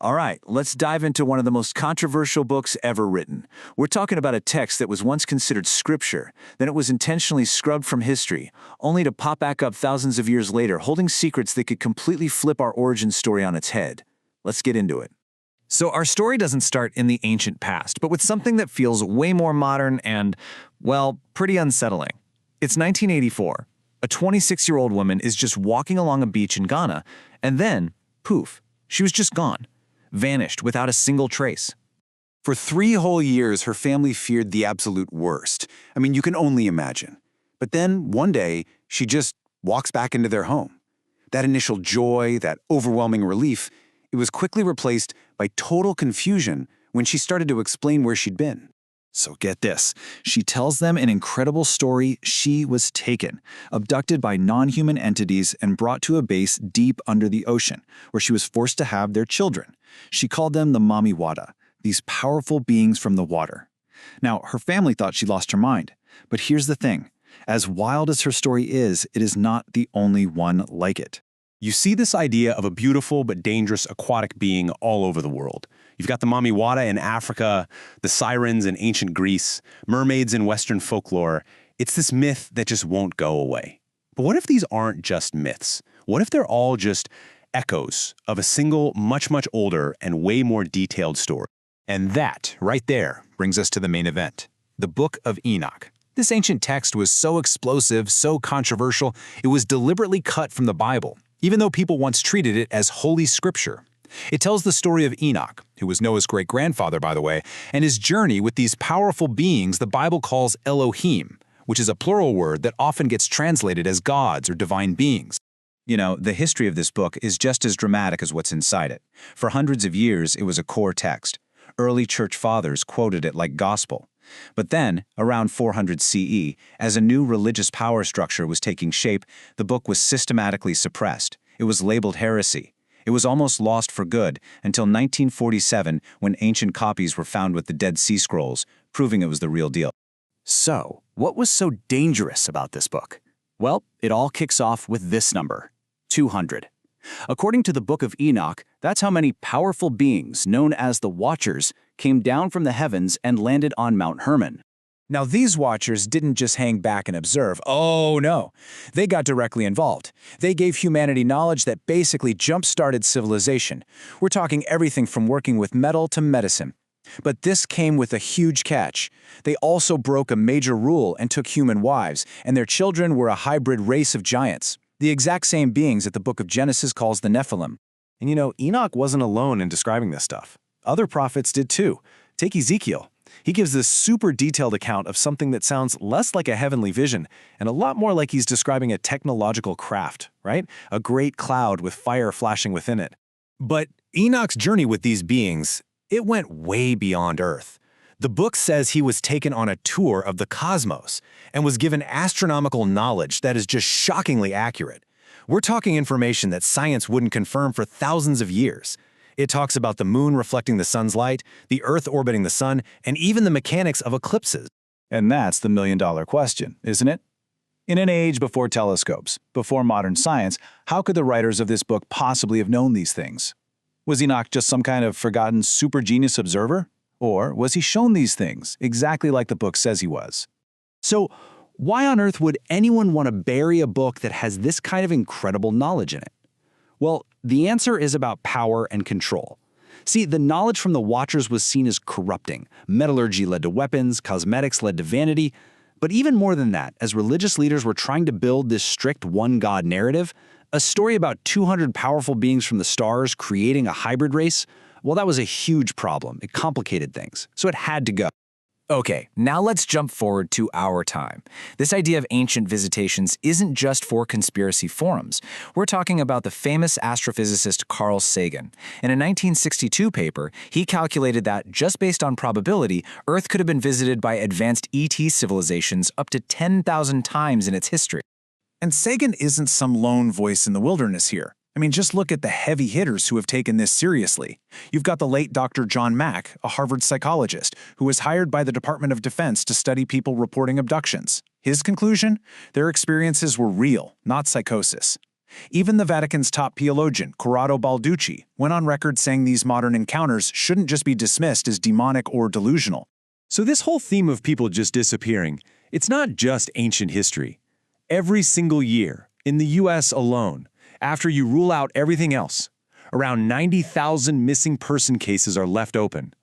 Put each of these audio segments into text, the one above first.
All right, let's dive into one of the most controversial books ever written. We're talking about a text that was once considered scripture, then it was intentionally scrubbed from history, only to pop back up thousands of years later, holding secrets that could completely flip our origin story on its head. Let's get into it. So our story doesn't start in the ancient past, but with something that feels way more modern and, well, pretty unsettling. It's 1984. A 26-year-old woman is just walking along a beach in Ghana, and then, poof, she was just gone. Vanished without a single trace. For 3 whole years, her family feared the absolute worst. I mean, you can only imagine. But then, one day, she just walks back into their home. That initial joy, that overwhelming relief, it was quickly replaced by total confusion when she started to explain where she'd been. So get this, she tells them an incredible story. She was taken, abducted by non-human entities and brought to a base deep under the ocean, where she was forced to have their children. She called them the Mamiwata, these powerful beings from the water. Now, her family thought she lost her mind. But here's the thing. As wild as her story is, it is not the only one like it. You see this idea of a beautiful but dangerous aquatic being all over the world. You've got the Mamiwata in Africa, the sirens in ancient Greece, mermaids in Western folklore. It's this myth that just won't go away. But what if these aren't just myths? What if they're all just echoes of a single, much, much older and way more detailed story? And that, right there, brings us to the main event, the Book of Enoch. This ancient text was so explosive, so controversial, it was deliberately cut from the Bible, even though people once treated it as holy scripture. It tells the story of Enoch, who was Noah's great-grandfather, by the way, and his journey with these powerful beings the Bible calls Elohim, which is a plural word that often gets translated as gods or divine beings. You know, the history of this book is just as dramatic as what's inside it. For hundreds of years, it was a core text. Early church fathers quoted it like gospel. But then, around 400 CE, as a new religious power structure was taking shape, the book was systematically suppressed. It was labeled heresy. It was almost lost for good until 1947 when ancient copies were found with the Dead Sea Scrolls, proving it was the real deal. So, what was so dangerous about this book? Well, it all kicks off with this number, 200. According to the Book of Enoch, that's how many powerful beings, known as the Watchers, came down from the heavens and landed on Mount Hermon. Now, these Watchers didn't just hang back and observe. Oh, no. They got directly involved. They gave humanity knowledge that basically jump-started civilization. We're talking everything from working with metal to medicine. But this came with a huge catch. They also broke a major rule and took human wives, and their children were a hybrid race of giants, the exact same beings that the book of Genesis calls the Nephilim. And you know, Enoch wasn't alone in describing this stuff. Other prophets did too. Take Ezekiel. He gives this super detailed account of something that sounds less like a heavenly vision and a lot more like he's describing a technological craft, right? A great cloud with fire flashing within it. But Enoch's journey with these beings, it went way beyond Earth. The book says he was taken on a tour of the cosmos and was given astronomical knowledge that is just shockingly accurate. We're talking information that science wouldn't confirm for thousands of years. It talks about the moon reflecting the sun's light, the Earth orbiting the sun, and even the mechanics of eclipses. And that's the million-dollar question, isn't it? In an age before telescopes, before modern science, how could the writers of this book possibly have known these things? Was Enoch just some kind of forgotten super genius observer? Or was he shown these things, exactly like the book says he was? So, why on earth would anyone want to bury a book that has this kind of incredible knowledge in it? Well, the answer is about power and control. See, the knowledge from the Watchers was seen as corrupting. Metallurgy led to weapons, cosmetics led to vanity. But even more than that, as religious leaders were trying to build this strict one-God narrative, a story about 200 powerful beings from the stars creating a hybrid race, well, that was a huge problem. It complicated things, so it had to go. Okay, now let's jump forward to our time. This idea of ancient visitations isn't just for conspiracy forums. We're talking about the famous astrophysicist Carl Sagan. In a 1962 paper, he calculated that, just based on probability, Earth could have been visited by advanced ET civilizations up to 10,000 times in its history. And Sagan isn't some lone voice in the wilderness here. I mean, just look at the heavy hitters who have taken this seriously. You've got the late Dr. John Mack, a Harvard psychologist, who was hired by the Department of Defense to study people reporting abductions. His conclusion? Their experiences were real, not psychosis. Even the Vatican's top theologian, Corrado Balducci, went on record saying these modern encounters shouldn't just be dismissed as demonic or delusional. So this whole theme of people just disappearing, it's not just ancient history. Every single year, in the US alone, after you rule out everything else, around 90,000 missing person cases are left open.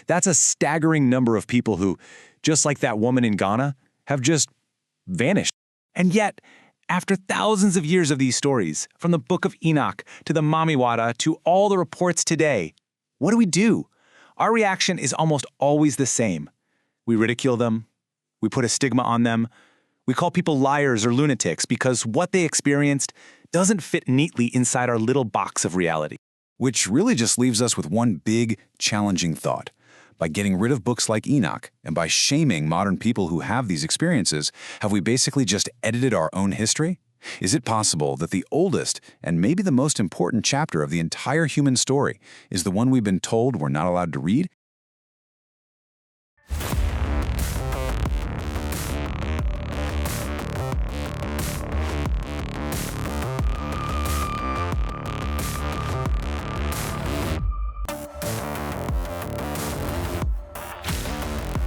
That's a staggering number of people who, just like that woman in Ghana, have just vanished. And yet, after thousands of years of these stories, from the Book of Enoch to the Mamiwata to all the reports today, what do? Our reaction is almost always the same. We ridicule them, we put a stigma on them, we call people liars or lunatics because what they experienced doesn't fit neatly inside our little box of reality. Which really just leaves us with one big, challenging thought. By getting rid of books like Enoch, and by shaming modern people who have these experiences, have we basically just edited our own history? Is it possible that the oldest, and maybe the most important chapter of the entire human story is the one we've been told we're not allowed to read?